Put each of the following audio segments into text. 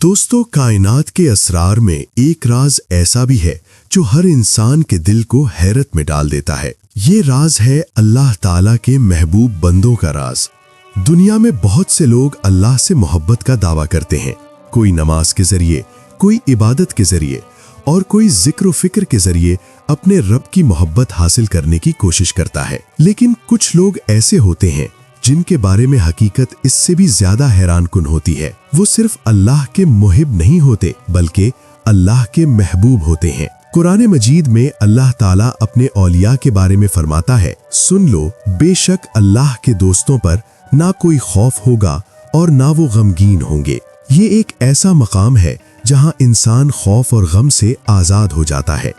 दोस्तों, कायनात के असरार में एक राज ऐसा भी है जो हर इंसान के दिल को हैरत में डाल देता है। ये राज है अल्लाह ताला के महबूब बंदों का राज। दुनिया में बहुत से लोग अल्लाह से मोहब्बत का दावा करते हैं, कोई नमाज के जरिए, कोई इबादत के जरिए और कोई जिक्र फिक्र के जरिए अपने रब की मोहब्बत हासिल करने की कोशिश करता है। लेकिन कुछ लोग ऐसे होते हैं जिनके बारे में हकीकत इससे भी ज्यादा हैरानकुन होती है। वो सिर्फ अल्लाह के मुहिब नहीं होते बल्कि अल्लाह के महबूब होते हैं। कुरान मजीद में अल्लाह ताला अपने औलिया के बारे में फरमाता है, सुन लो, बेशक अल्लाह के दोस्तों पर ना कोई खौफ होगा और ना वो गमगीन होंगे। ये एक ऐसा मकाम है जहां इंसान खौफ और गम से आजाद हो जाता है।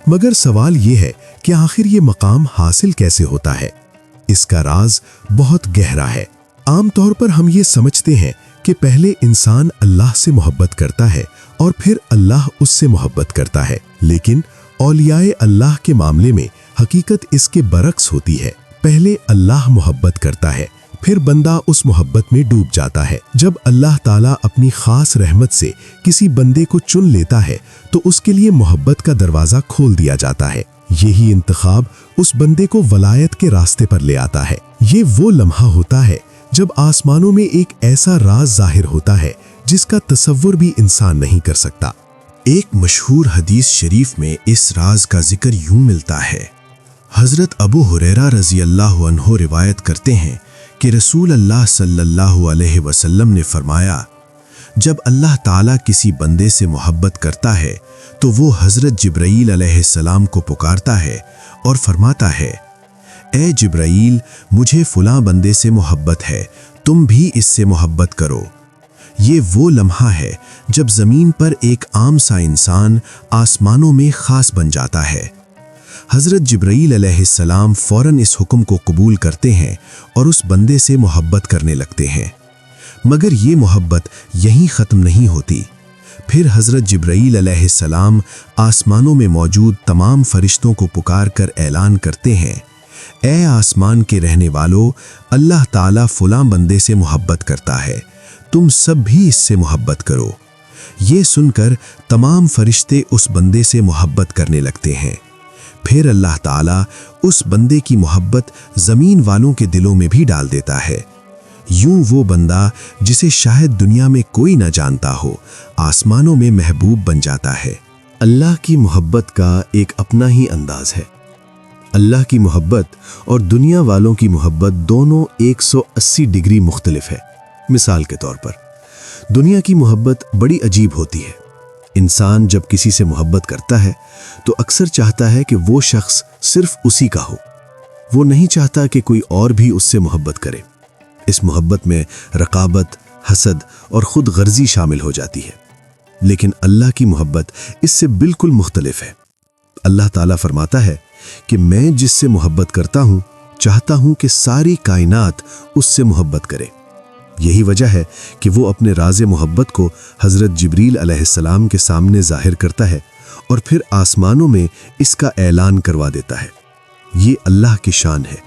मगर सवाल ये है कि आखिर ये मकाम हासिल कैसे होता है? इसका राज बहुत गहरा है। आमतौर पर हम ये समझते हैं कि पहले इंसान अल्लाह से मोहब्बत करता है और फिर अल्लाह उससे मोहब्बत करता है, लेकिन औलियाए अल्लाह के मामले में हकीकत इसके बरक्स होती है। पहले अल्लाह मोहब्बत करता है, फिर बंदा उस मोहब्बत में डूब जाता है। जब अल्लाह ताला अपनी खास रहमत से किसी बंदे को चुन लेता है तो उसके लिए मोहब्बत का दरवाजा खोल दिया जाता है। यही इंतखाब उस बंदे को वलायत के रास्ते पर ले आता है। ये वो लम्हा होता है जब आसमानों में एक ऐसा राज जाहिर होता है जिसका तसव्वुर भी इंसान नहीं कर सकता। एक मशहूर हदीस शरीफ में इस राज का जिक्र यूं मिलता है। हजरत अबू हुरैरा रजी अल्लाह अन्हो रिवायत करते हैं कि रसूल अल्लाह सल्लल्लाहु अलैहि वसल्लम ने फरमाया, जब अल्लाह ताला किसी बंदे से मोहब्बत करता है तो वो हजरत जिब्राईल अलैहिस्सलाम को पुकारता है और फरमाता है, ए जिब्राईल, मुझे फलां बंदे से मोहब्बत है, तुम भी इससे मोहब्बत करो। ये वो लम्हा है जब ज़मीन पर एक आम सा इंसान आसमानों में खास बन जाता है। हजरत जिब्राईल अलैहिस्सलाम फौरन इस हुक्म को कबूल करते हैं और उस बंदे से मोहब्बत करने लगते हैं। मगर ये मोहब्बत यहीं ख़त्म नहीं होती। फिर हजरत जिब्राईल अलैहिस्सलाम आसमानों में मौजूद तमाम फरिश्तों को पुकार कर ऐलान करते हैं, ए आसमान के रहने वालों, अल्लाह ताला फलां बंदे से मोहब्बत करता है, तुम सब भी इससे मोहब्बत करो। ये सुनकर तमाम फरिश्ते उस बंदे से मोहब्बत करने लगते हैं। फिर अल्लाह ताला उस बंदे की मोहब्बत ज़मीन वालों के दिलों में भी डाल देता है। यूं वो बंदा जिसे शायद दुनिया में कोई न जानता हो, आसमानों में महबूब बन जाता है। अल्लाह की मोहब्बत का एक अपना ही अंदाज है। अल्लाह की मोहब्बत और दुनिया वालों की मोहब्बत दोनों 180 डिग्री मुख्तलिफ है। मिसाल के तौर पर दुनिया की मोहब्बत बड़ी अजीब होती है। इंसान जब किसी से मोहब्बत करता है तो अक्सर चाहता है कि वो शख्स सिर्फ उसी का हो। वो नहीं चाहता कि कोई और भी उससे मोहब्बत करे। इस मोहब्बत में रकाबत, हसद और खुद गर्जी शामिल हो जाती है। लेकिन अल्लाह की मोहब्बत इससे बिल्कुल मुख्तलिफ है। अल्लाह ताला फरमाता है कि मैं जिससे मोहब्बत करता हूँ, चाहता हूँ कि सारी कायनात उससे मोहब्बत करे। यही वजह है कि वो अपने राज मोहब्बत को हजरत जिब्रील अलैहिस्सलाम के सामने जाहिर करता है और फिर आसमानों में इसका ऐलान करवा देता है। ये अल्लाह की शान है।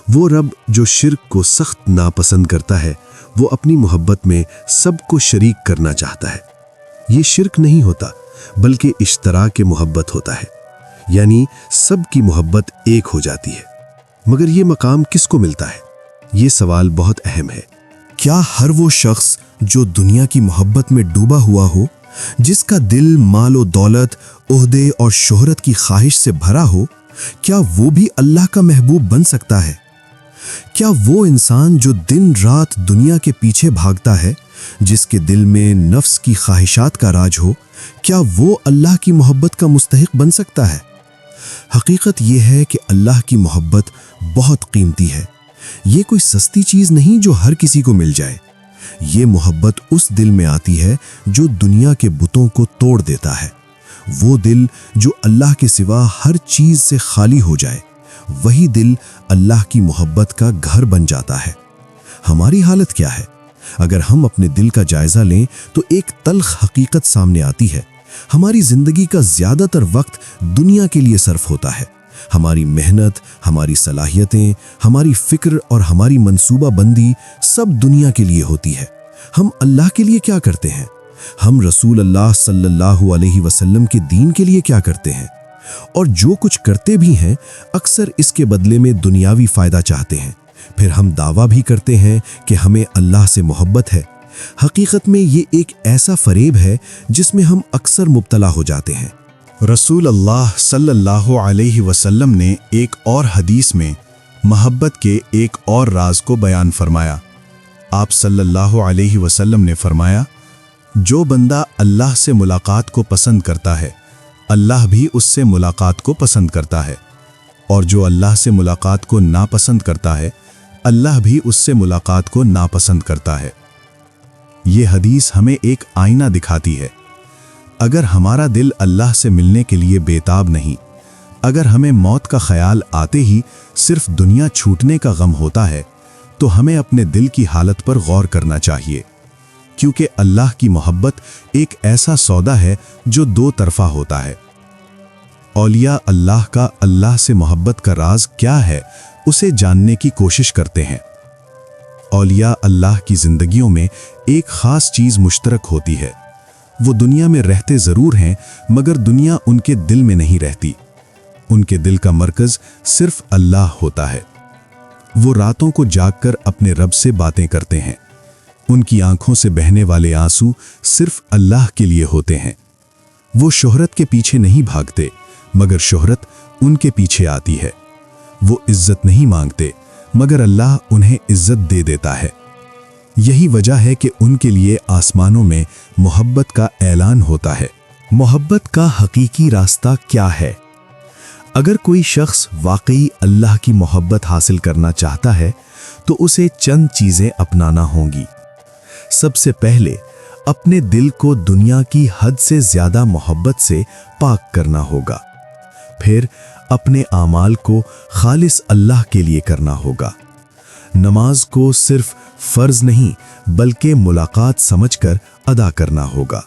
वो रब जो शिर्क को सख्त नापसंद करता है, वो अपनी मोहब्बत में सबको शरीक करना चाहता है। ये शिर्क नहीं होता बल्कि इश्तराक मोहब्बत होता है, यानी सबकी मोहब्बत एक हो जाती है। मगर ये मकाम किसको मिलता है? ये सवाल बहुत अहम है। क्या हर वो शख्स जो दुनिया की मोहब्बत में डूबा हुआ हो, जिसका दिल मालो दौलत, ओहदे और शोहरत की ख्वाहिश से भरा हो, क्या वो भी अल्लाह का महबूब बन सकता है? क्या वो इंसान जो दिन रात दुनिया के पीछे भागता है, जिसके दिल में नफ्स की ख्वाहिशात का राज हो, क्या वो अल्लाह की मोहब्बत का मुस्तहिक बन सकता है? हकीकत यह है कि अल्लाह की मोहब्बत बहुत कीमती है। ये कोई सस्ती चीज़ नहीं जो हर किसी को मिल जाए। ये मोहब्बत उस दिल में आती है जो दुनिया के बुतों को तोड़ देता है। वो दिल जो अल्लाह के सिवा हर चीज़ से खाली हो जाए, वही दिल अल्लाह की मोहब्बत का घर बन जाता है। हमारी हालत क्या है? अगर हम अपने दिल का जायज़ा लें तो एक तल्ख हकीकत सामने आती है। हमारी ज़िंदगी का ज़्यादातर वक्त दुनिया के लिए सर्फ होता है। हमारी मेहनत, हमारी सलाहियतें, हमारी फ़िक्र और हमारी मंसूबा बंदी सब दुनिया के लिए होती है। हम अल्लाह के लिए क्या करते हैं? ہم رسول اللہ صلی اللہ علیہ وسلم کے دین کے لیے کیا کرتے ہیں، اور جو کچھ کرتے بھی ہیں اکثر اس کے بدلے میں دنیاوی فائدہ چاہتے ہیں۔ پھر ہم دعویٰ بھی کرتے ہیں کہ ہمیں اللہ سے محبت ہے۔ حقیقت میں یہ ایک ایسا فریب ہے جس میں ہم اکثر مبتلا ہو جاتے ہیں۔ رسول اللہ صلی اللہ علیہ وسلم نے ایک اور حدیث میں محبت کے ایک اور راز کو بیان فرمایا۔ آپ صلی اللہ علیہ وسلم نے فرمایا، جو بندہ اللہ سے ملاقات کو پسند کرتا ہے اللہ بھی اس سے ملاقات کو پسند کرتا ہے، اور جو اللہ سے ملاقات کو ناپسند کرتا ہے اللہ بھی اس سے ملاقات کو ناپسند کرتا ہے۔ یہ حدیث ہمیں ایک آئینہ دکھاتی ہے۔ اگر ہمارا دل اللہ سے ملنے کے لیے بےتاب نہیں، اگر ہمیں موت کا خیال آتے ہی صرف دنیا چھوٹنے کا غم ہوتا ہے، تو ہمیں اپنے دل کی حالت پر غور کرنا چاہیے، کیونکہ اللہ کی محبت ایک ایسا سودا ہے جو دو طرفہ ہوتا ہے۔ اولیاء اللہ کا اللہ سے محبت کا راز کیا ہے اسے جاننے کی کوشش کرتے ہیں۔ اولیاء اللہ کی زندگیوں میں ایک خاص چیز مشترک ہوتی ہے۔ وہ دنیا میں رہتے ضرور ہیں مگر دنیا ان کے دل میں نہیں رہتی۔ ان کے دل کا مرکز صرف اللہ ہوتا ہے۔ وہ راتوں کو جاگ کر اپنے رب سے باتیں کرتے ہیں۔ ان کی آنکھوں سے بہنے والے آنسو صرف اللہ کے لیے ہوتے ہیں۔ وہ شہرت کے پیچھے نہیں بھاگتے مگر شہرت ان کے پیچھے آتی ہے۔ وہ عزت نہیں مانگتے مگر اللہ انہیں عزت دے دیتا ہے۔ یہی وجہ ہے کہ ان کے لیے آسمانوں میں محبت کا اعلان ہوتا ہے۔ محبت کا حقیقی راستہ کیا ہے؟ اگر کوئی شخص واقعی اللہ کی محبت حاصل کرنا چاہتا ہے تو اسے چند چیزیں اپنانا ہوں گی۔ سب سے پہلے اپنے دل کو دنیا کی حد سے زیادہ محبت سے پاک کرنا ہوگا۔ پھر اپنے اعمال کو خالص اللہ کے لیے کرنا ہوگا۔ نماز کو صرف فرض نہیں بلکہ ملاقات سمجھ کر ادا کرنا ہوگا۔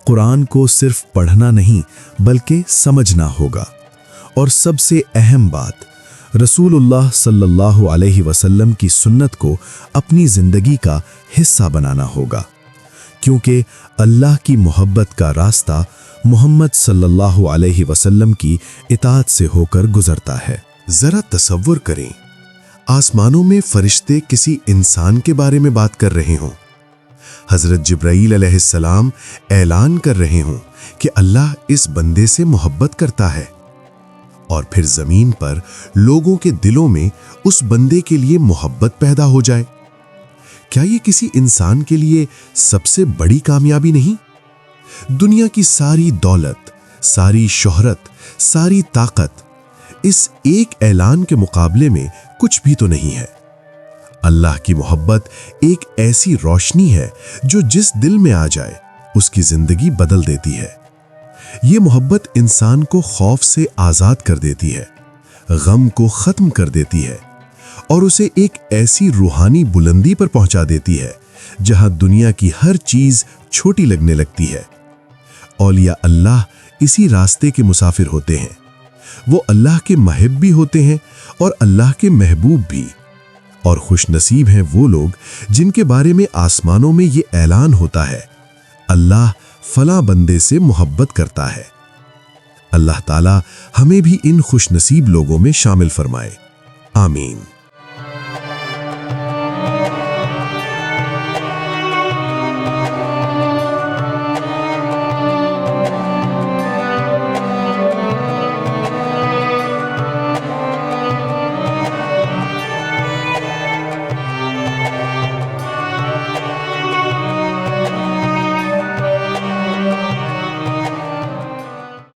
قرآن کو صرف پڑھنا نہیں بلکہ سمجھنا ہوگا۔ اور سب سے اہم بات، رسول اللہ صلی اللہ علیہ وسلم کی سنت کو اپنی زندگی کا حصہ بنانا ہوگا، کیونکہ اللہ کی محبت کا راستہ محمد صلی اللہ علیہ وسلم کی اطاعت سے ہو کر گزرتا ہے۔ ذرا تصور کریں، آسمانوں میں فرشتے کسی انسان کے بارے میں بات کر رہے ہوں، حضرت جبرائیل علیہ السلام اعلان کر رہے ہوں کہ اللہ اس بندے سے محبت کرتا ہے، اور پھر زمین پر لوگوں کے دلوں میں اس بندے کے لیے محبت پیدا ہو جائے۔ کیا یہ کسی انسان کے لیے سب سے بڑی کامیابی نہیں؟ دنیا کی ساری دولت، ساری شہرت، ساری طاقت اس ایک اعلان کے مقابلے میں کچھ بھی تو نہیں ہے۔ اللہ کی محبت ایک ایسی روشنی ہے جو جس دل میں آ جائے اس کی زندگی بدل دیتی ہے۔ یہ محبت انسان کو خوف سے آزاد کر دیتی ہے، غم کو ختم کر دیتی ہے، اور اسے ایک ایسی روحانی بلندی پر پہنچا دیتی ہے جہاں دنیا کی ہر چیز چھوٹی لگنے لگتی ہے۔ اولیاء اللہ اسی راستے کے مسافر ہوتے ہیں۔ وہ اللہ کے محب بھی ہوتے ہیں اور اللہ کے محبوب بھی، اور خوش نصیب ہیں وہ لوگ جن کے بارے میں آسمانوں میں یہ اعلان ہوتا ہے، اللہ فلاں بندے سے محبت کرتا ہے۔ اللہ تعالی ہمیں بھی ان خوش نصیب لوگوں میں شامل فرمائے، آمین۔